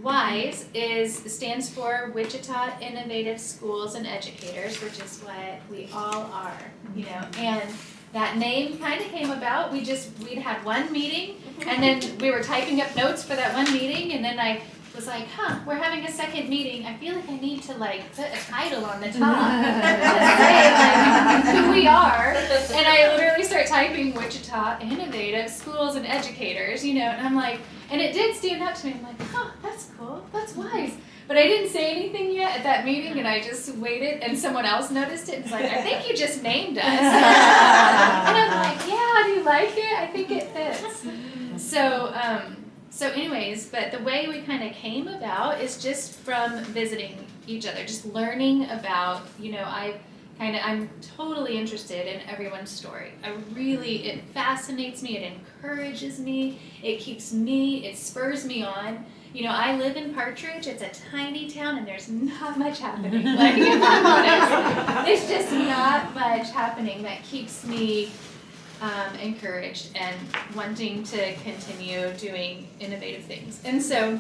WISE stands for Wichita Innovative Schools and Educators, which is what we all are, you know. And that name kind of came about. We'd had one meeting, and then we were typing up notes for that one meeting, and then I was like, we're having a second meeting. I feel like I need to like put a title on the top to say like who we are. And I literally start typing Wichita Innovative Schools and Educators, you know, and I'm like, and it did stand out to me. I'm like, that's cool, that's WISE. But I didn't say anything yet at that meeting, and I just waited, and someone else noticed it and was like, I think you just named us. And I'm like, yeah, do you like it? I think it fits. So anyways, but the way we kind of came about is just from visiting each other, just learning about, you know, I'm totally interested in everyone's story. It fascinates me, it encourages me, it spurs me on. You know, I live in Partridge, it's a tiny town, and there's not much happening. Like, if I'm honest, there's just not much happening that keeps me encouraged and wanting to continue doing innovative things. And so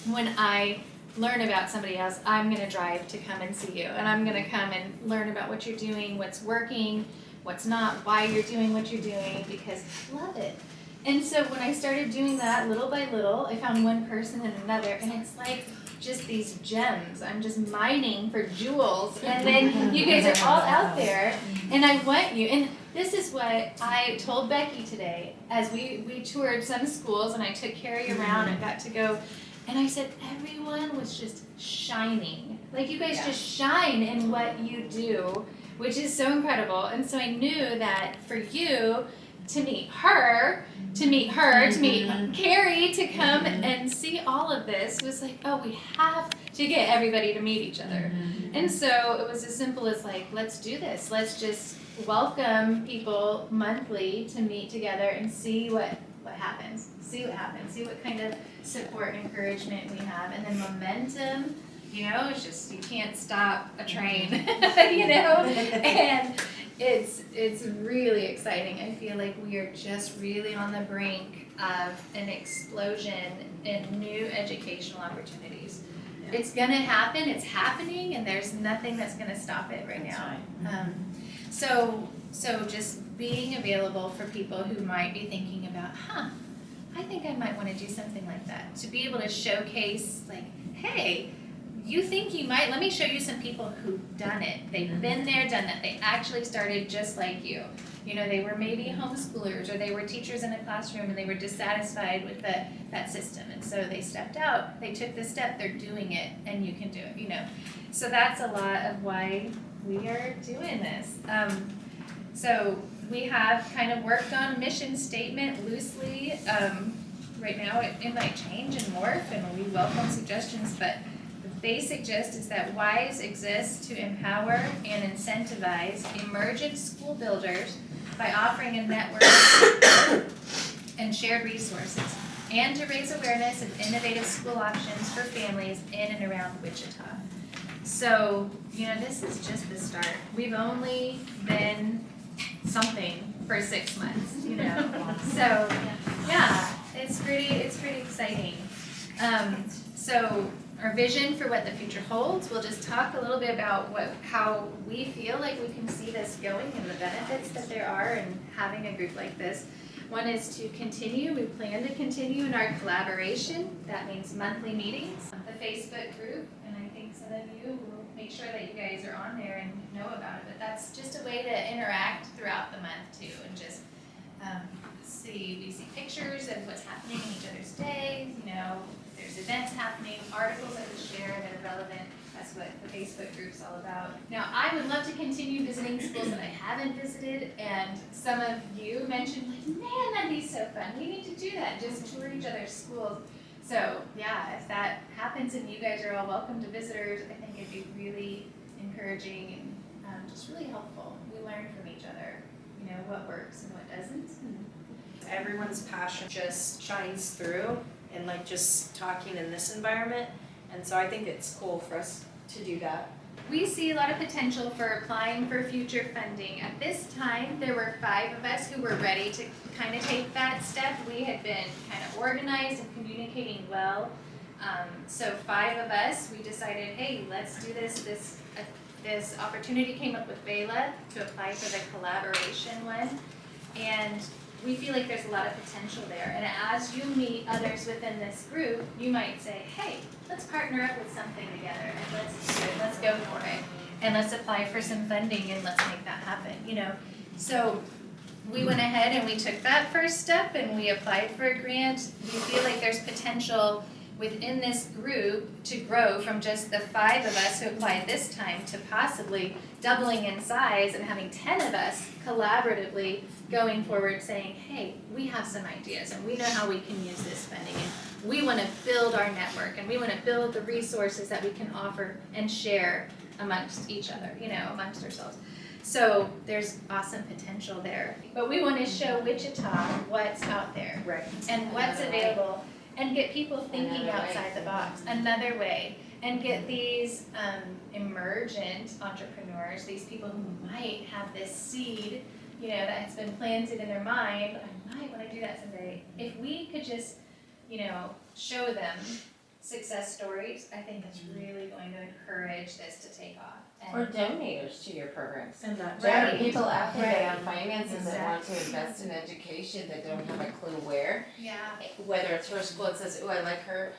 when I learn about somebody else, I'm going to drive to come and see you, and I'm going to come and learn about what you're doing, what's working, what's not, why you're doing what you're doing, because I love it. And so when I started doing that little by little, I found one person and another, and it's like just these gems. I'm just mining for jewels, and then you guys are all out there, and I want you. And this is what I told Becky today as we toured some schools, and I took Carrie around and got to go, and I said everyone was just shining. Like, you guys just shine in what you do, which is so incredible. And so I knew that for you to meet her, to meet Carrie, to come and see all of this was like, we have to get everybody to meet each other. And so it was as simple as like, let's do this. Let's just welcome people monthly to meet together and see what happens. See what kind of support and encouragement we have. And then momentum, you know, it's just, you can't stop a train, you know? And it's really exciting. I feel like we are just really on the brink of an explosion in new educational opportunities. Yeah. It's gonna happen, it's happening, and there's nothing that's gonna stop it right now. Right. So just being available for people who might be thinking about, I think I might want to do something like that. To be able to showcase, like, hey, you think you might, let me show you some people who've done it. They've been there, done that. They actually started just like you. You know, they were maybe homeschoolers, or they were teachers in a classroom, and they were dissatisfied with that system. And so they stepped out, they took the step, they're doing it, and you can do it, you know. So that's a lot of why we are doing this. So we have kind of worked on a mission statement loosely. Right now it might change and morph, and we welcome suggestions, but the basic gist is that WISE exists to empower and incentivize emergent school builders by offering a network and shared resources, and to raise awareness of innovative school options for families in and around Wichita. So, you know, this is just the start. We've only been something for 6 months, you know. So, yeah, it's pretty exciting. So our vision for what the future holds, we'll just talk a little bit about how we feel like we can see this going and the benefits that there are in having a group like this. One is to continue, we plan to continue in our collaboration. That means monthly meetings. The Facebook group, and I think some of you will make sure that you guys are on there and know about it, but that's just a way to interact throughout the month too, and just we see pictures of what's happening in each other's days, you know, there's events happening, articles that we share that are relevant. That's what the Facebook group's all about. Now, I would love to continue visiting schools that I haven't visited, and some of you mentioned, like, man, that'd be so fun. We need to do that, just tour each other's schools. So, yeah, if that happens and you guys are all welcome to visitors, I think it'd be really encouraging and just really helpful. We learn from each other, you know, what works and what doesn't. Everyone's passion just shines through and like just talking in this environment, and so I think it's cool for us to do that. We see a lot of potential for applying for future funding. At this time, there were 5 of us who were ready to kind of take that step. We had been kind of organized and communicating well. So 5 of us, we decided, hey, let's do this. This opportunity came up with Bela to apply for the collaboration one. And we feel like there's a lot of potential there. And as you meet others within this group, you might say, hey, let's partner up with something together and let's do it, let's go for it. And let's apply for some funding and let's make that happen, you know. So we went ahead and we took that first step and we applied for a grant. We feel like there's potential within this group to grow from just the 5 of us who applied this time to possibly doubling in size and having 10 of us collaboratively going forward saying, hey, we have some ideas and we know how we can use this funding and we want to build our network and we want to build the resources that we can offer and share amongst each other, you know, amongst ourselves. So there's awesome potential there. But we want to show Wichita what's out there and what's available and get people thinking outside the box, another way, and get these emergent entrepreneurs, these people who might have this seed, you know, that has been planted in their mind, I might want to do that someday. If we could just, you know, show them success stories, I think it's really going to encourage this to take off. Or donators to your programs. And that There are Right. people out there that have Right. finances that want to invest in education that don't have a clue where. Yeah. Whether it's her school that says, oh, I like her.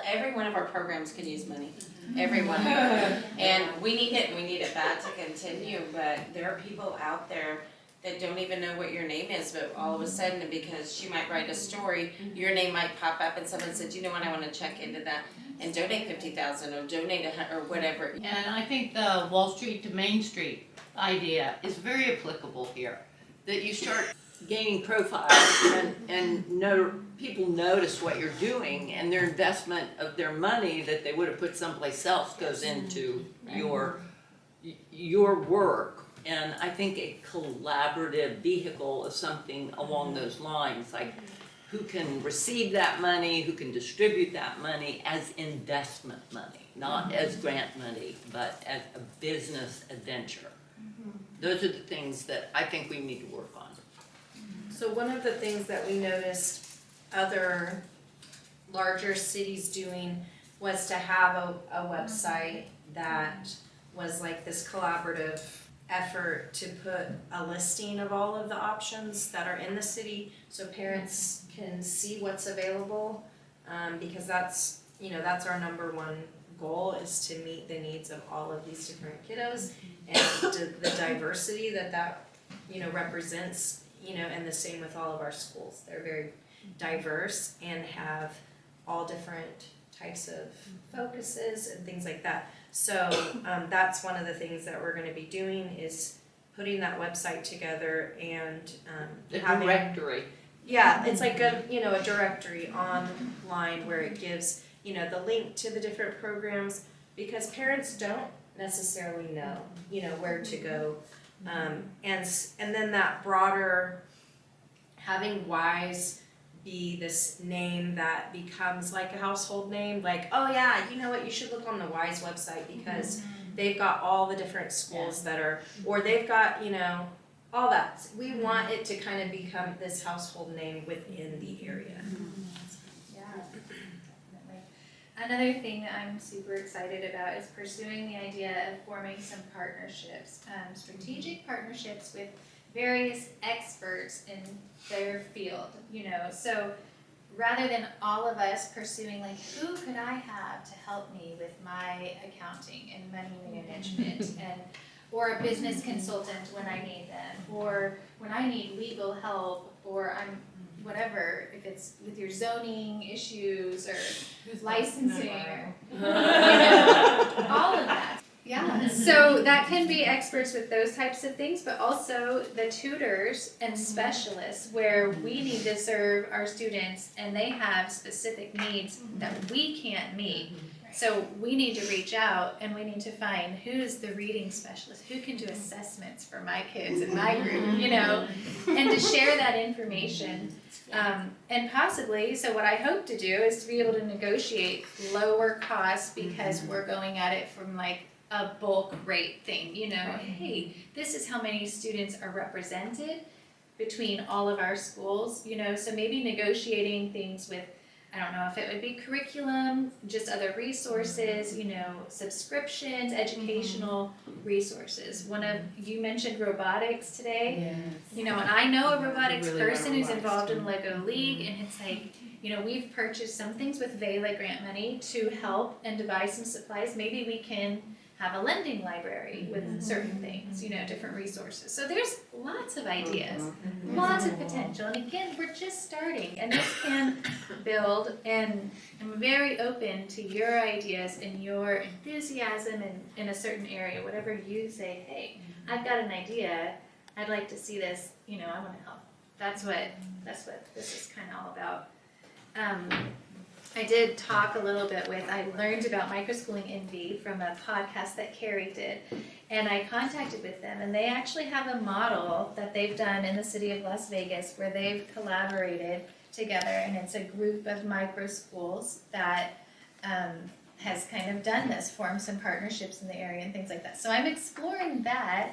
Every one of our programs can use money. Mm-hmm. Every one of them. And we need it bad to continue, but there are people out there that don't even know what your name is, but all of a sudden, because she might write a story, your name might pop up and someone said, you know what, I wanna check into that and donate 50,000 or donate or whatever. And I think the Wall Street to Main Street idea is very applicable here. That you start gaining profile and people notice what you're doing and their investment of their money that they would have put someplace else goes into your work. And I think a collaborative vehicle is something along those lines, like who can receive that money, who can distribute that money as investment money, not as grant money, but as a business adventure. Those are the things that I think we need to work on. So one of the things that we noticed other larger cities doing was to have a website that was like this collaborative effort to put a listing of all of the options that are in the city so parents can see what's available, because that's our number one goal is to meet the needs of all of these different kiddos and the diversity that represents, and the same with all of our schools. They're very diverse and have all different types of focuses and things like that. So that's one of the things that we're going to be doing is putting that website together and The having, directory. yeah, it's like a directory online where it gives the link to the different programs, because parents don't necessarily know where to go, and then that broader, having WISE be this name that becomes like a household name, like, oh yeah, you know what, you should look on the WISE website because they've got all the different schools that are, or they've got, all that. We want it to kind of become this household name within the area. Yeah, definitely. Another thing that I'm super excited about is pursuing the idea of forming some partnerships, strategic partnerships with various experts in their field, so rather than all of us pursuing like, who could I have to help me with my accounting and money management or a business consultant when I need them, or when I need legal help, or I'm whatever, if it's with your zoning issues or licensing or all of that. Yeah, so that can be experts with those types of things, but also the tutors and specialists where we need to serve our students and they have specific needs that we can't meet. So we need to reach out and we need to find who's the reading specialist, who can do assessments for my kids in my group, and to share that information. And possibly, so what I hope to do is to be able to negotiate lower costs because we're going at it from like a bulk rate thing, hey, this is how many students are represented between all of our schools, so maybe negotiating things with I don't know if it would be curriculum, just other resources, subscriptions, educational resources. You mentioned robotics today. And I know a robotics Really want person who's robotics involved in too. Lego League, and it's like, we've purchased some things with VELA grant money to help and to buy some supplies. Maybe we can have a lending library with certain things, different resources. So there's lots of ideas, lots of potential. And again, we're just starting, and this can build, and I'm very open to your ideas and your enthusiasm in a certain area, whatever you say, hey, I've got an idea, I'd like to see this, I want to help. That's what this is kind of all about. I did talk a little bit I learned about microschooling envy from a podcast that Carrie did, and I contacted with them, and they actually have a model that they've done in the city of Las Vegas where they've collaborated together, and it's a group of microschools that has kind of done this, formed some partnerships in the area and things like that. So I'm exploring that,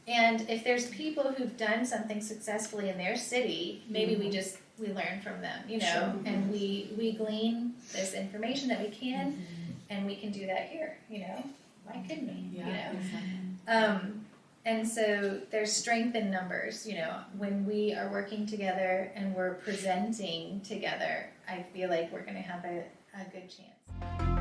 and if there's people who've done something successfully in their city, maybe we learn from them, and we glean this information that we can, and we can do that here, why couldn't we, and so there's strength in numbers, when we are working together and we're presenting together, I feel like we're going to have a good chance.